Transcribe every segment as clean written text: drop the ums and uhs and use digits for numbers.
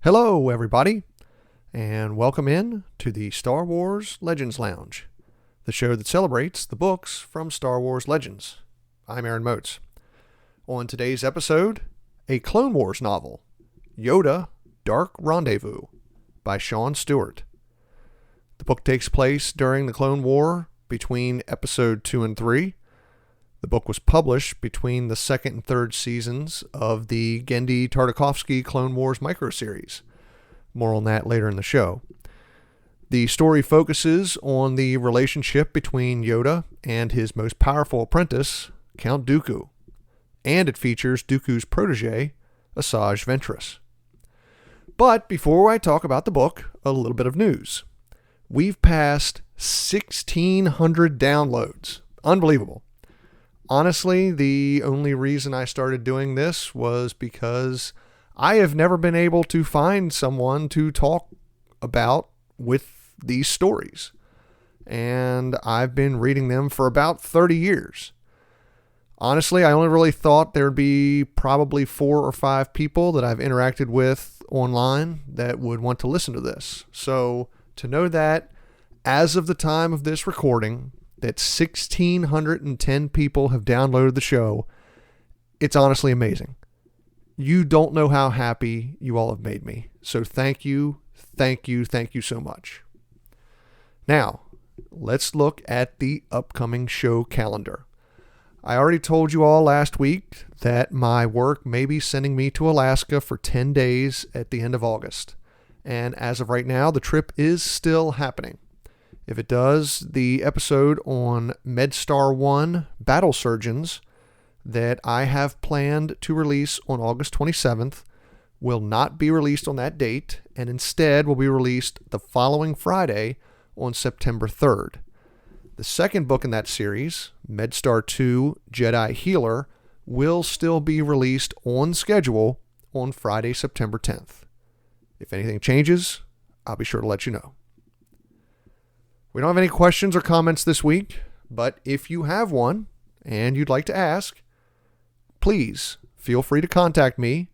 Hello, everybody, and welcome in to the Star Wars Legends Lounge, the show that celebrates the books from Star Wars Legends. I'm Aaron Motes. On today's episode, a Clone Wars novel, Yoda, Dark Rendezvous, by Sean Stewart. The book takes place during the Clone War between Episode 2 and 3. The book was published between the second and third seasons of the Genndy Tartakovsky Clone Wars microseries. More on that later in the show. The story focuses on the relationship between Yoda and his most powerful apprentice, Count Dooku, and it features Dooku's protege, Asajj Ventress. But before I talk about the book, a little bit of news. We've passed 1,600 downloads. Unbelievable. Honestly, the only reason I started doing this was because I have never been able to find someone to talk about with these stories. And I've been reading them for about 30 years. Honestly, I only really thought there'd be probably 4 or 5 people that I've interacted with online that would want to listen to this. So to know that as of the time of this recording, that 1,610 people have downloaded the show, it's honestly amazing. You don't know how happy you all have made me. So thank you so much. Now, let's look at the upcoming show calendar. I already told you all last week that my work may be sending me to Alaska for 10 days at the end of August. And as of right now, the trip is still happening. If it does, the episode on MedStar 1 Battle Surgeons that I have planned to release on August 27th will not be released on that date, and instead will be released the following Friday on September 3rd. The second book in that series, MedStar 2 Jedi Healer, will still be released on schedule on Friday, September 10th. If anything changes, I'll be sure to let you know. We don't have any questions or comments this week, but if you have one and you'd like to ask, please feel free to contact me.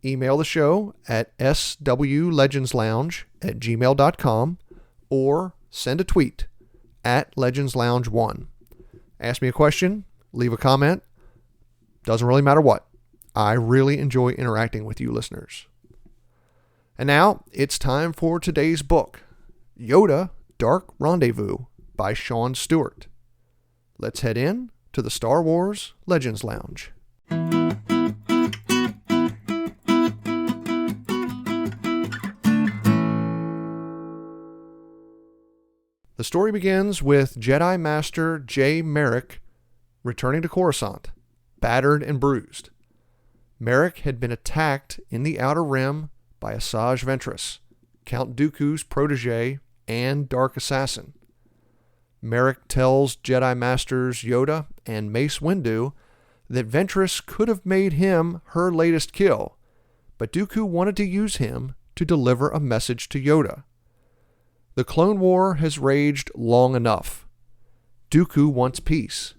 Email the show at swlegendslounge@gmail.com or send a tweet at legendslounge1. Ask me a question, leave a comment. Doesn't really matter what. I really enjoy interacting with you listeners. And now it's time for today's book, Yoda, Dark Rendezvous by Sean Stewart. Let's head in to the Star Wars Legends Lounge. The story begins with Jedi Master Jay Merrick returning to Coruscant, battered and bruised. Merrick had been attacked in the Outer Rim by Asajj Ventress, Count Dooku's protege and dark assassin. Merrick tells Jedi Masters Yoda and Mace Windu that Ventress could have made him her latest kill, but Dooku wanted to use him to deliver a message to Yoda. The Clone War has raged long enough. Dooku wants peace.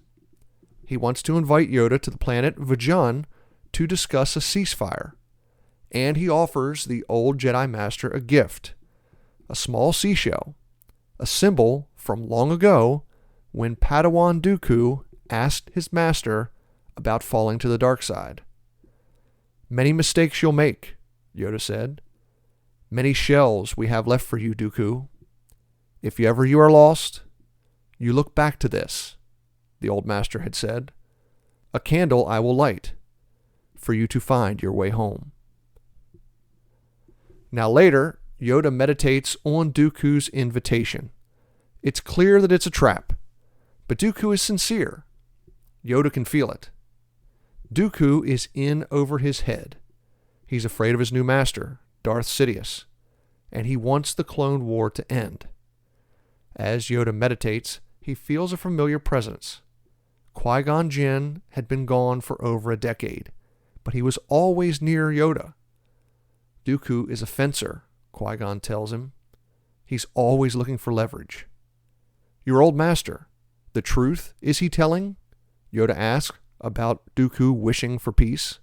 He wants to invite Yoda to the planet Vajun to discuss a ceasefire, and he offers the old Jedi Master a gift. A small seashell, a symbol from long ago when Padawan Dooku asked his master about falling to the dark side. "Many mistakes you'll make," Yoda said. "Many shells we have left for you, Dooku. If ever you are lost, you look back to this," the old master had said. "A candle I will light for you to find your way home." Now later, Yoda meditates on Dooku's invitation. It's clear that it's a trap, but Dooku is sincere. Yoda can feel it. Dooku is in over his head. He's afraid of his new master, Darth Sidious, and he wants the Clone War to end. As Yoda meditates, he feels a familiar presence. Qui-Gon Jinn had been gone for over a decade, but he was always near Yoda. Dooku is a fencer, Qui-Gon tells him. He's always looking for leverage. "Your old master, the truth is he telling?" Yoda asks about Dooku wishing for peace.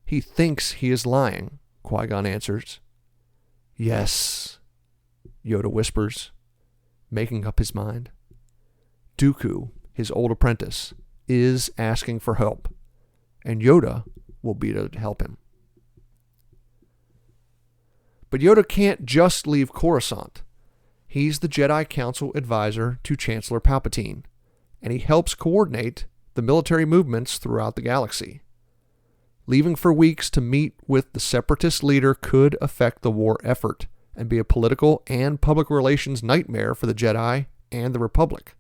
"He thinks he is lying," Qui-Gon answers. Yes, Yoda whispers, making up his mind. Dooku, his old apprentice, is asking for help, and Yoda will be there to help him. But Yoda can't just leave Coruscant. He's the Jedi Council advisor to Chancellor Palpatine, and he helps coordinate the military movements throughout the galaxy. Leaving for weeks to meet with the Separatist leader could affect the war effort and be a political and public relations nightmare for the Jedi and the Republic.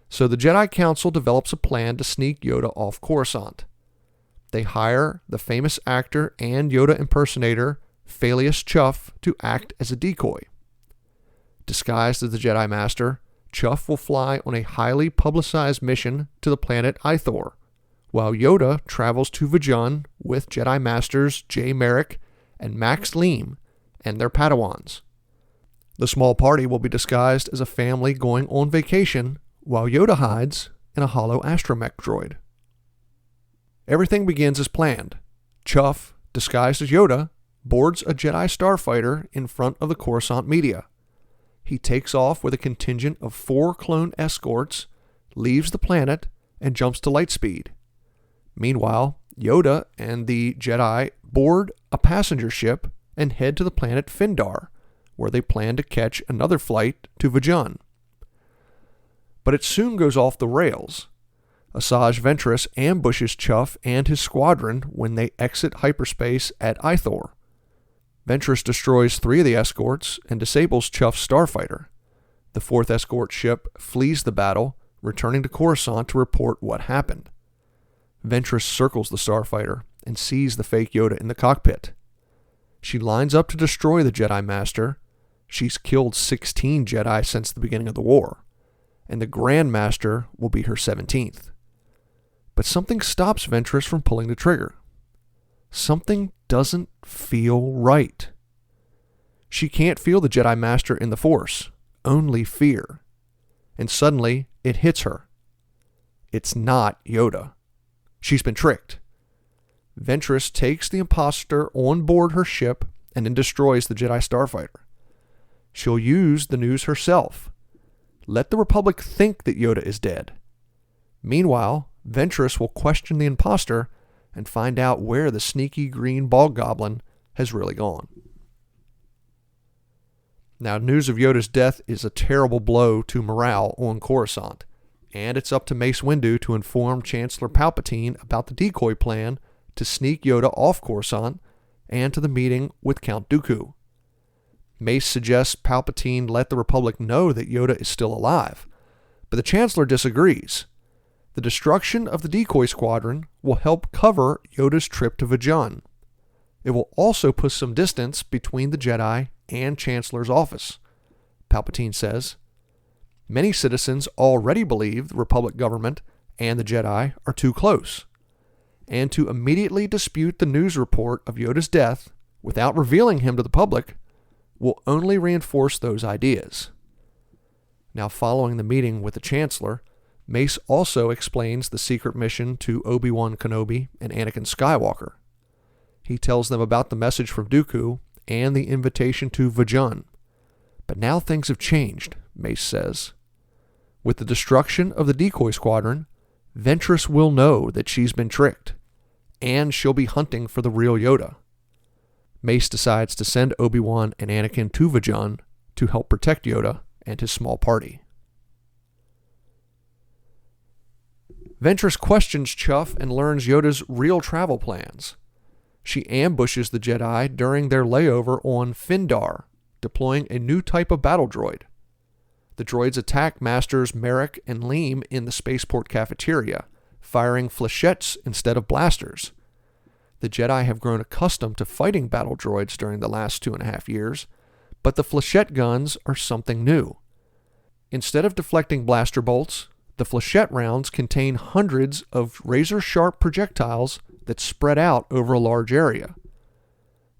So the Jedi Council develops a plan to sneak Yoda off Coruscant. They hire the famous actor and Yoda impersonator Phalius Chuff to act as a decoy. Disguised as the Jedi Master, Chuff will fly on a highly publicized mission to the planet Ithor, while Yoda travels to Vajun with Jedi Masters Jay Merrick and Max Leem and their Padawans. The small party will be disguised as a family going on vacation, while Yoda hides in a hollow astromech droid. Everything begins as planned. Chuff, disguised as Yoda, boards a Jedi starfighter in front of the Coruscant media. He takes off with a contingent of 4 clone escorts, leaves the planet, and jumps to light speed. Meanwhile, Yoda and the Jedi board a passenger ship and head to the planet Findar, where they plan to catch another flight to Vajun. But it soon goes off the rails. Asajj Ventress ambushes Chuff and his squadron when they exit hyperspace at Ithor. Ventress destroys 3 of the escorts and disables Chuff's starfighter. The 4th escort ship flees the battle, returning to Coruscant to report what happened. Ventress circles the starfighter and sees the fake Yoda in the cockpit. She lines up to destroy the Jedi Master. She's killed 16 Jedi since the beginning of the war, and the Grand Master will be her 17th. But something stops Ventress from pulling the trigger. Something doesn't feel right. She can't feel the Jedi Master in the Force, only fear. And suddenly, it hits her. It's not Yoda. She's been tricked. Ventress takes the imposter on board her ship and then destroys the Jedi starfighter. She'll use the news herself. Let the Republic think that Yoda is dead. Meanwhile, Ventress will question the imposter and find out where the sneaky green bog goblin has really gone. Now, news of Yoda's death is a terrible blow to morale on Coruscant, and it's up to Mace Windu to inform Chancellor Palpatine about the decoy plan to sneak Yoda off Coruscant and to the meeting with Count Dooku. Mace suggests Palpatine let the Republic know that Yoda is still alive, but the Chancellor disagrees. The destruction of the decoy squadron will help cover Yoda's trip to Vajun. It will also put some distance between the Jedi and Chancellor's office. Palpatine says, many citizens already believe the Republic government and the Jedi are too close, and to immediately dispute the news report of Yoda's death without revealing him to the public will only reinforce those ideas. Now, following the meeting with the Chancellor, Mace also explains the secret mission to Obi-Wan Kenobi and Anakin Skywalker. He tells them about the message from Dooku and the invitation to Vajun. But now things have changed, Mace says. With the destruction of the decoy squadron, Ventress will know that she's been tricked, and she'll be hunting for the real Yoda. Mace decides to send Obi-Wan and Anakin to Vajun to help protect Yoda and his small party. Ventress questions Chuff and learns Yoda's real travel plans. She ambushes the Jedi during their layover on Findar, deploying a new type of battle droid. The droids attack Masters Merrick and Leem in the spaceport cafeteria, firing flechettes instead of blasters. The Jedi have grown accustomed to fighting battle droids during the last 2.5 years, but the flechette guns are something new. Instead of deflecting blaster bolts, the flechette rounds contain hundreds of razor-sharp projectiles that spread out over a large area.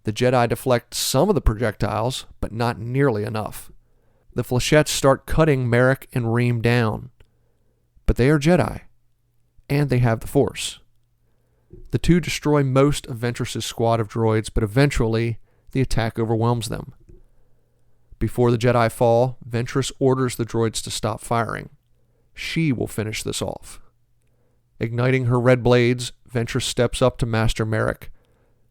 The Jedi deflect some of the projectiles, but not nearly enough. The flechettes start cutting Merrick and Reem down. But they are Jedi, and they have the Force. The two destroy most of Ventress's squad of droids, but eventually the attack overwhelms them. Before the Jedi fall, Ventress orders the droids to stop firing. She will finish this off. Igniting her red blades, Ventress steps up to Master Merrick.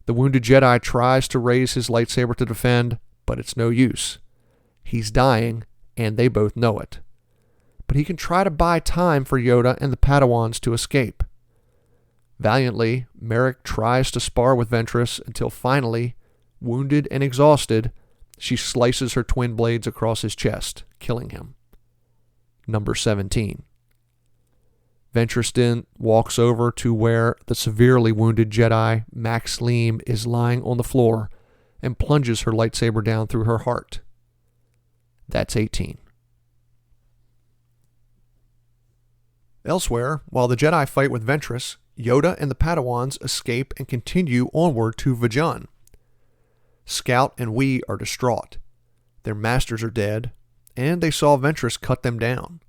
The wounded Jedi tries to raise his lightsaber to defend, but it's no use. He's dying, and they both know it. But he can try to buy time for Yoda and the Padawans to escape. Valiantly, Merrick tries to spar with Ventress until finally, wounded and exhausted, she slices her twin blades across his chest, killing him. Number 17. Ventress then walks over to where the severely wounded Jedi, Max Leem, is lying on the floor and plunges her lightsaber down through her heart. That's 18. Elsewhere, while the Jedi fight with Ventress, Yoda and the Padawans escape and continue onward to Vajun. Scout and Wee are distraught. Their masters are dead, and they saw Ventress cut them down.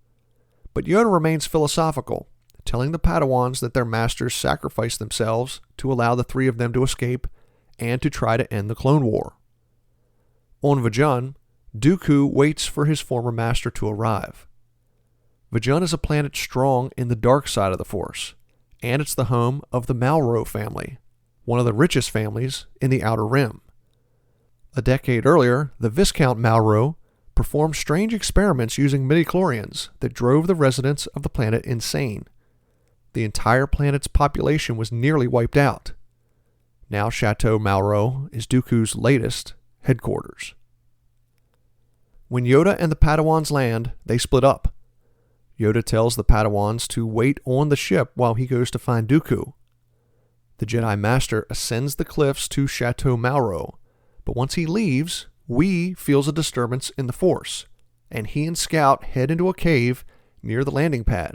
But Yoda remains philosophical, telling the Padawans that their masters sacrificed themselves to allow the three of them to escape and to try to end the Clone War. On Vajun, Dooku waits for his former master to arrive. Vajun is a planet strong in the dark side of the Force, and it's the home of the Malro family, one of the richest families in the Outer Rim. A decade earlier, the Viscount Malro performed strange experiments using midichlorians that drove the residents of the planet insane. The entire planet's population was nearly wiped out. Now Chateau Malro is Dooku's latest headquarters. When Yoda and the Padawans land, they split up. Yoda tells the Padawans to wait on the ship while he goes to find Dooku. The Jedi Master ascends the cliffs to Chateau Malro, but once he leaves, Wee feels a disturbance in the Force, and he and Scout head into a cave near the landing pad.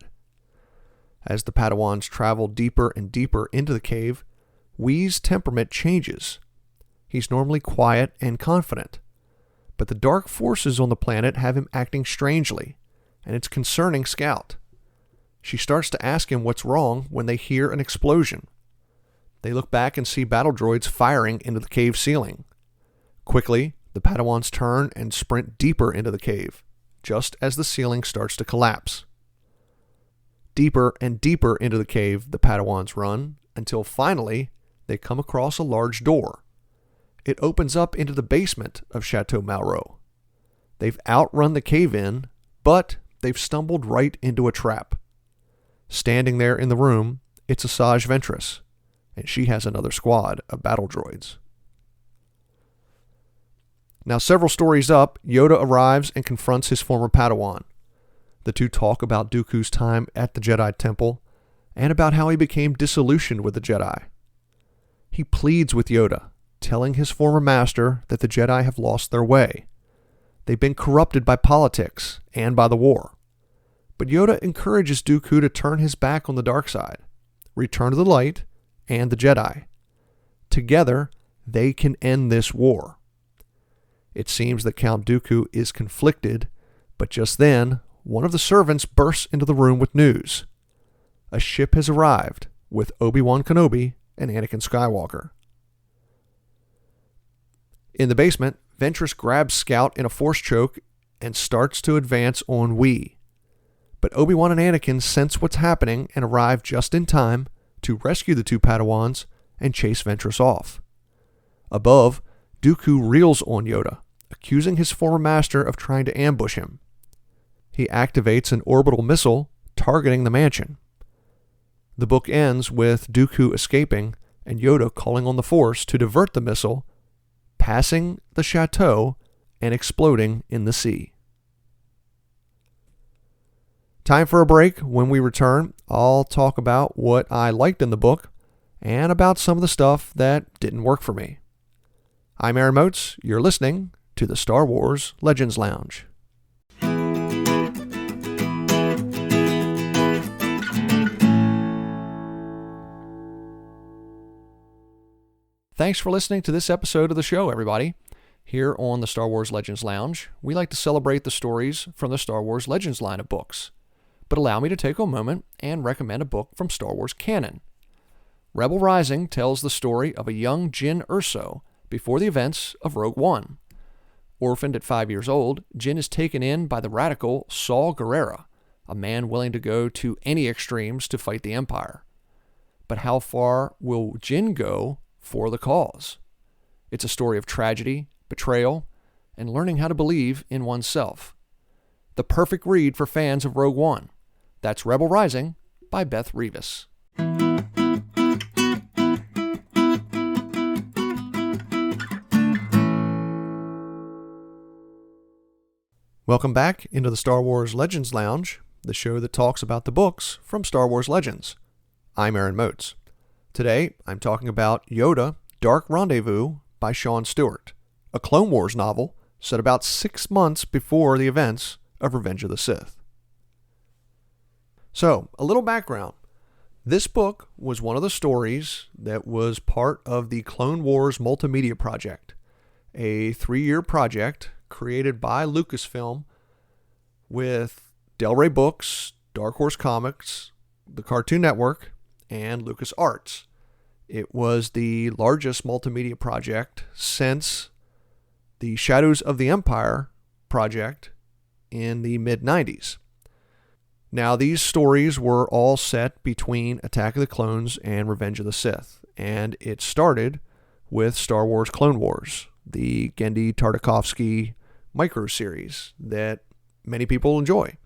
As the Padawans travel deeper and deeper into the cave, Wee's temperament changes. He's normally quiet and confident, but the dark forces on the planet have him acting strangely, and it's concerning Scout. She starts to ask him what's wrong when they hear an explosion. They look back and see battle droids firing into the cave ceiling. Quickly, the Padawans turn and sprint deeper into the cave, just as the ceiling starts to collapse. Deeper and deeper into the cave the Padawans run, until finally they come across a large door. It opens up into the basement of Chateau Malro. They've outrun the cave-in, but they've stumbled right into a trap. Standing there in the room, it's Asajj Ventress, and she has another squad of battle droids. Now, several stories up, Yoda arrives and confronts his former Padawan. The two talk about Dooku's time at the Jedi Temple and about how he became disillusioned with the Jedi. He pleads with Yoda, telling his former master that the Jedi have lost their way. They've been corrupted by politics and by the war. But Yoda encourages Dooku to turn his back on the dark side, return to the light, and the Jedi. Together, they can end this war. It seems that Count Dooku is conflicted, but just then, one of the servants bursts into the room with news. A ship has arrived with Obi-Wan Kenobi and Anakin Skywalker. In the basement, Ventress grabs Scout in a force choke and starts to advance on Wee. But Obi-Wan and Anakin sense what's happening and arrive just in time to rescue the two Padawans and chase Ventress off. Above, Dooku reels on Yoda, accusing his former master of trying to ambush him. He activates an orbital missile targeting the mansion. The book ends with Dooku escaping and Yoda calling on the Force to divert the missile, passing the chateau and exploding in the sea. Time for a break. When we return, I'll talk about what I liked in the book and about some of the stuff that didn't work for me. I'm Aaron Moats. You're listening to the Star Wars Legends Lounge. Thanks for listening to this episode of the show, everybody. Here on the Star Wars Legends Lounge, we like to celebrate the stories from the Star Wars Legends line of books. But allow me to take a moment and recommend a book from Star Wars canon. Rebel Rising tells the story of a young Jyn Erso before the events of Rogue One. Orphaned at 5 years old, Jyn is taken in by the radical Saul Guerrera, a man willing to go to any extremes to fight the Empire. But how far will Jyn go for the cause? It's a story of tragedy, betrayal, and learning how to believe in oneself. The perfect read for fans of Rogue One. That's Rebel Rising by Beth Revis. Welcome back into the Star Wars Legends Lounge, the show that talks about the books from Star Wars Legends. I'm Aaron Moats. Today, I'm talking about Yoda, Dark Rendezvous by Sean Stewart, a Clone Wars novel set about 6 months before the events of Revenge of the Sith. So, a little background. This book was one of the stories that was part of the Clone Wars Multimedia Project, a 3-year project created by Lucasfilm with Del Rey Books, Dark Horse Comics, the Cartoon Network, and LucasArts. It was the largest multimedia project since the Shadows of the Empire project in the mid-90s. Now, these stories were all set between Attack of the Clones and Revenge of the Sith, and it started with Star Wars Clone Wars, the Genndy Tartakovsky micro-series that many people enjoy.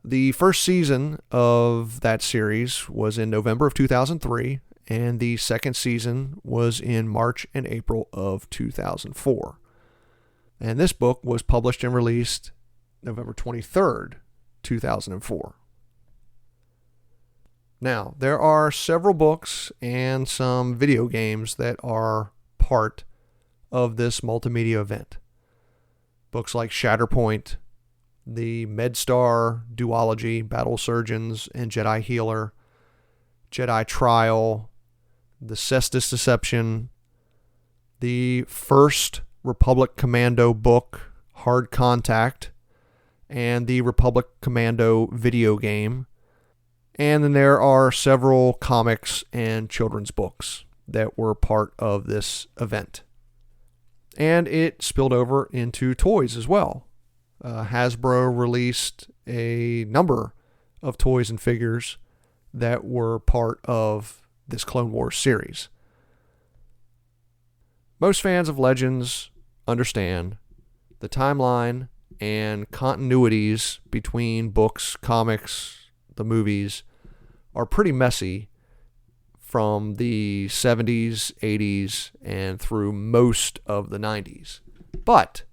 The first season of that series was in November of 2003, and the second season was in March and April of 2004. And this book was published and released November 23rd, 2004. Now, there are several books and some video games that are part of this multimedia event. Books like Shatterpoint, the MedStar duology, Battle Surgeons and Jedi Healer, Jedi Trial, the Cestus Deception, the first Republic Commando book, Hard Contact, and the Republic Commando video game. And then there are several comics and children's books that were part of this event. And it spilled over into toys as well. Hasbro released a number of toys and figures that were part of this Clone Wars series. Most fans of Legends understand the timeline and continuities between books, comics, the movies are pretty messy from the 70s, 80s, and through most of the 90s. But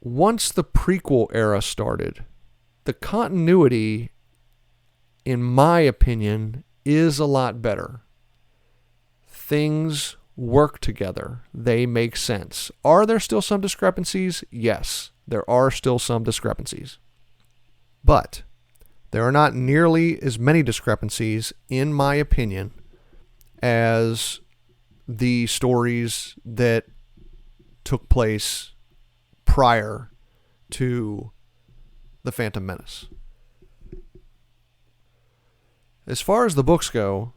once the prequel era started, the continuity, in my opinion, is a lot better. Things work together. They make sense. Are there still some discrepancies? Yes, there are still some discrepancies. But there are not nearly as many discrepancies, in my opinion, as the stories that took place prior to The Phantom Menace. As far as the books go,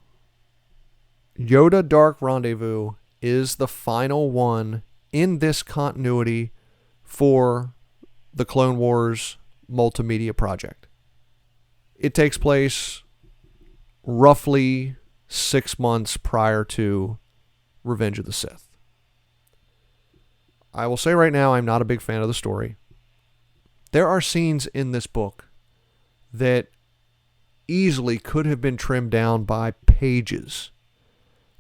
Yoda Dark Rendezvous is the final one in this continuity for the Clone Wars Multimedia Project. It takes place roughly 6 months prior to Revenge of the Sith. I will say right now, I'm not a big fan of the story. There are scenes in this book that easily could have been trimmed down by pages.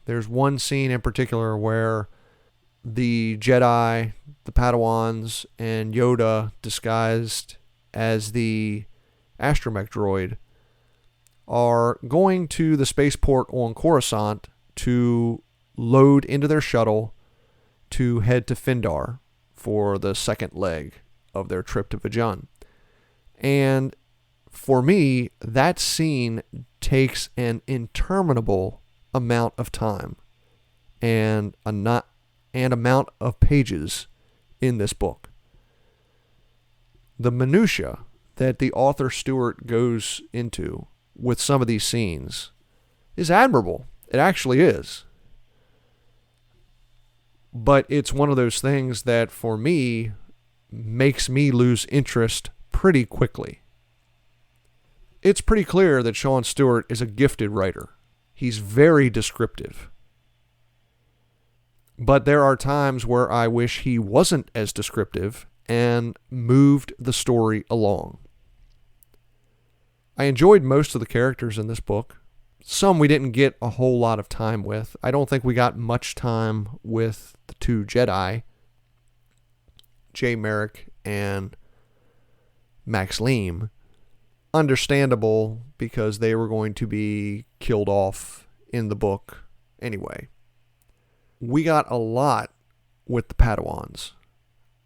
There's one scene in particular where the Jedi, the Padawans, and Yoda, disguised as the astromech droid, are going to the spaceport on Coruscant to load into their shuttle to head to Findar for the second leg of their trip to Vajun. And for me, that scene takes an interminable amount of time and amount of pages in this book. The minutia that the author Stewart goes into with some of these scenes is admirable. It actually is. But it's one of those things that, for me, makes me lose interest pretty quickly. It's pretty clear that Sean Stewart is a gifted writer. He's very descriptive. But there are times where I wish he wasn't as descriptive and moved the story along. I enjoyed most of the characters in this book. Some we didn't get a whole lot of time with. I don't think we got much time with the two Jedi, Jay Merrick and Max Leem. Understandable, because they were going to be killed off in the book anyway. We got a lot with the Padawans.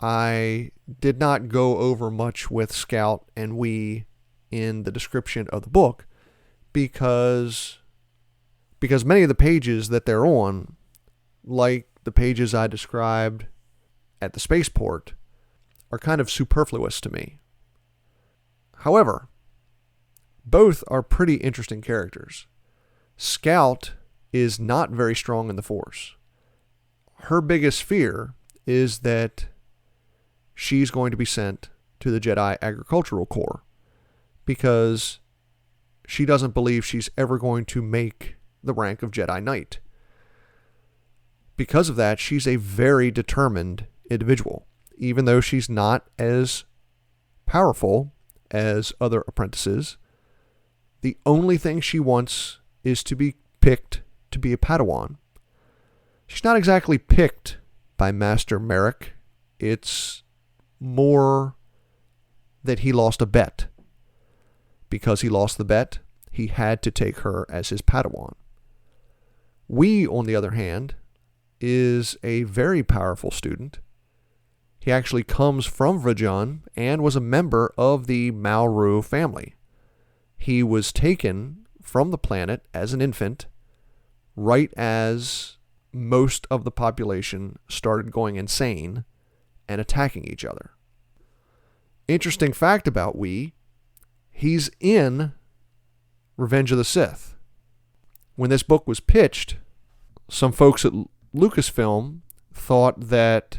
I did not go over much with Scout and Wee in the description of the book because many of the pages that they're on, like the pages I described at the spaceport, are kind of superfluous to me. However, both are pretty interesting characters. Scout is not very strong in the Force. Her biggest fear is that she's going to be sent to the Jedi Agricultural Corps because she doesn't believe she's ever going to make the rank of Jedi Knight. Because of that, she's a very determined individual, even though she's not as powerful as other apprentices. The only thing she wants is to be picked to be a Padawan. She's not exactly picked by Master Merrick. It's more that he lost a bet. Because he lost the bet, he had to take her as his Padawan. Wee, on the other hand, is a very powerful student. He actually comes from Vrajun and was a member of the Malru family. He was taken from the planet as an infant, right as most of the population started going insane and attacking each other. Interesting fact about Wee, he's in Revenge of the Sith. When this book was pitched, some folks at Lucasfilm thought that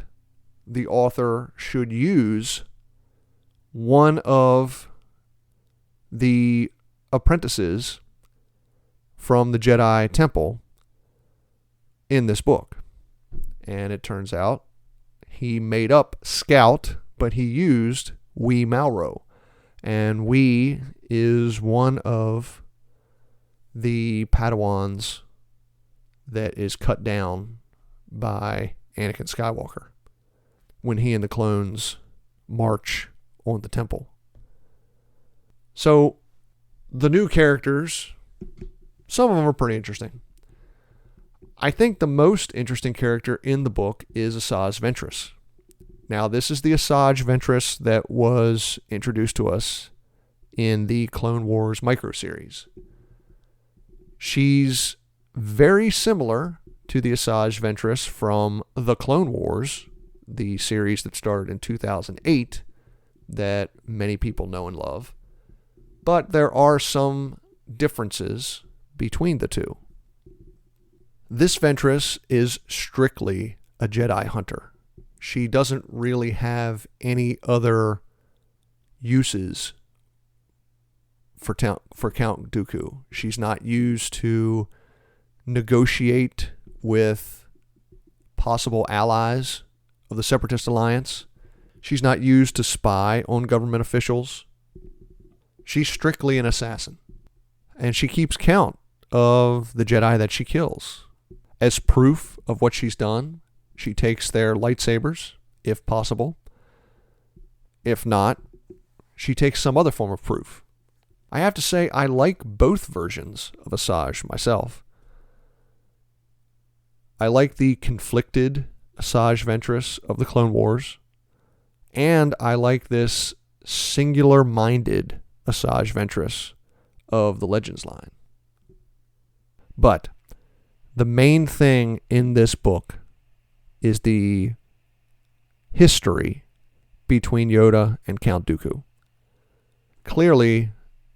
the author should use one of the apprentices from the Jedi Temple in this book. And it turns out he made up Scout, but he used Wee Malro. And Wee is one of the Padawans that is cut down by Anakin Skywalker when he and the clones march on the temple. So the new characters, some of them are pretty interesting. I think the most interesting character in the book is Asajj Ventress. Now, this is the Asajj Ventress that was introduced to us in the Clone Wars microseries. She's very similar to the Asajj Ventress from the Clone Wars, the series that started in 2008 that many people know and love. But there are some differences between the two. This Ventress is strictly a Jedi hunter. She doesn't really have any other uses for Count Dooku. She's not used to negotiate with possible allies of the Separatist Alliance. She's not used to spy on government officials. She's strictly an assassin. And she keeps count of the Jedi that she kills. As proof of what she's done, she takes their lightsabers, if possible. If not, she takes some other form of proof. I have to say, I like both versions of Asajj myself. I like the conflicted Asajj Ventress of the Clone Wars, and I like this singular-minded Asajj Ventress of the Legends line. But the main thing in this book is the history between Yoda and Count Dooku. Clearly,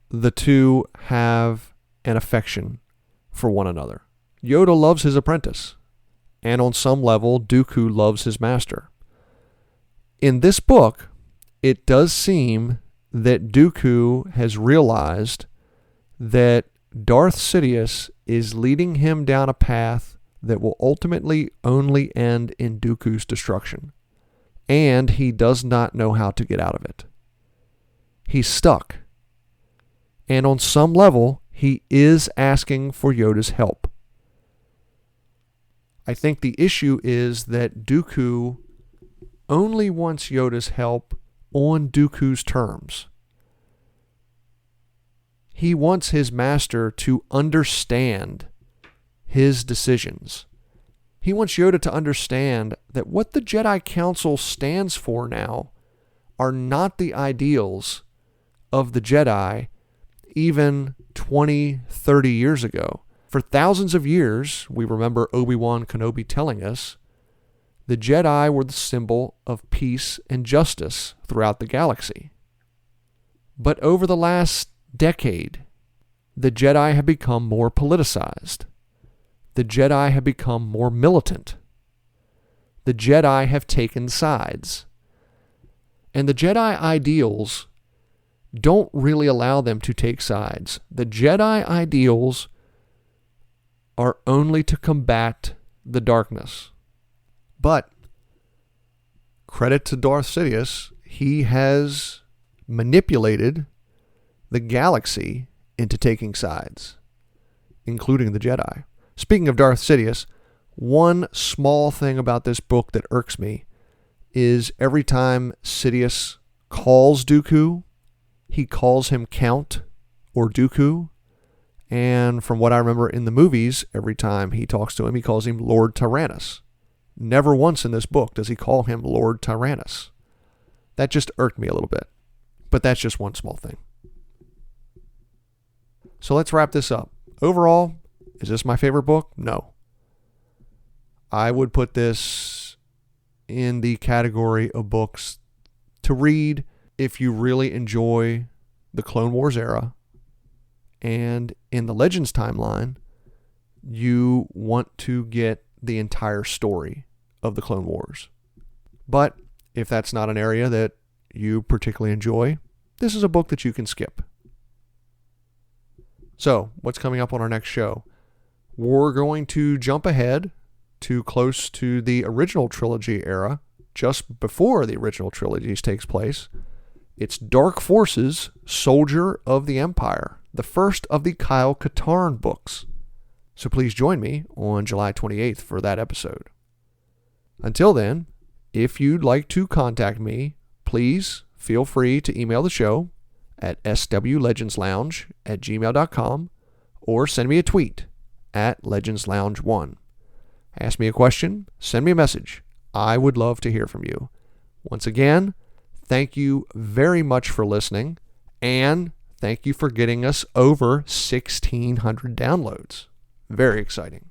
the two have an affection for one another. Yoda loves his apprentice, and on some level, Dooku loves his master. In this book, it does seem that Dooku has realized that Darth Sidious is leading him down a path that will ultimately only end in Dooku's destruction, and he does not know how to get out of it. He's stuck, and on some level, he is asking for Yoda's help. I think the issue is that Dooku only wants Yoda's help on Dooku's terms. He wants his master to understand his decisions. He wants Yoda to understand that what the Jedi Council stands for now are not the ideals of the Jedi even 20, 30 years ago. For thousands of years, we remember Obi-Wan Kenobi telling us, the Jedi were the symbol of peace and justice throughout the galaxy. But over the last decade, the Jedi have become more politicized. The Jedi have become more militant. The Jedi have taken sides. And the Jedi ideals don't really allow them to take sides. The Jedi ideals are only to combat the darkness. But credit to Darth Sidious, he has manipulated the galaxy into taking sides, including the Jedi. Speaking of Darth Sidious, one small thing about this book that irks me is every time Sidious calls Dooku, he calls him Count or Dooku. And from what I remember in the movies, every time he talks to him, he calls him Lord Tyrannus. Never once in this book does he call him Lord Tyrannus. That just irked me a little bit. But that's just one small thing. So let's wrap this up. Overall, is this my favorite book? No. I would put this in the category of books to read if you really enjoy the Clone Wars era, and in the Legends timeline, you want to get the entire story of the Clone Wars. But if that's not an area that you particularly enjoy, this is a book that you can skip. So, what's coming up on our next show? We're going to jump ahead to close to the original trilogy era, just before the original trilogy takes place. It's Dark Forces, Soldier of the Empire, the first of the Kyle Katarn books. So please join me on July 28th for that episode. Until then, if you'd like to contact me, please feel free to email the show at swlegendslounge@gmail.com or send me a tweet at legendslounge1. Ask me a question, send me a message. I would love to hear from you. Once again, thank you very much for listening, and thank you for getting us over 1,600 downloads. Very exciting.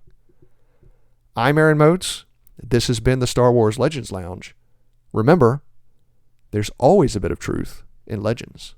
I'm Aaron Moats. This has been the Star Wars Legends Lounge. Remember, there's always a bit of truth in Legends.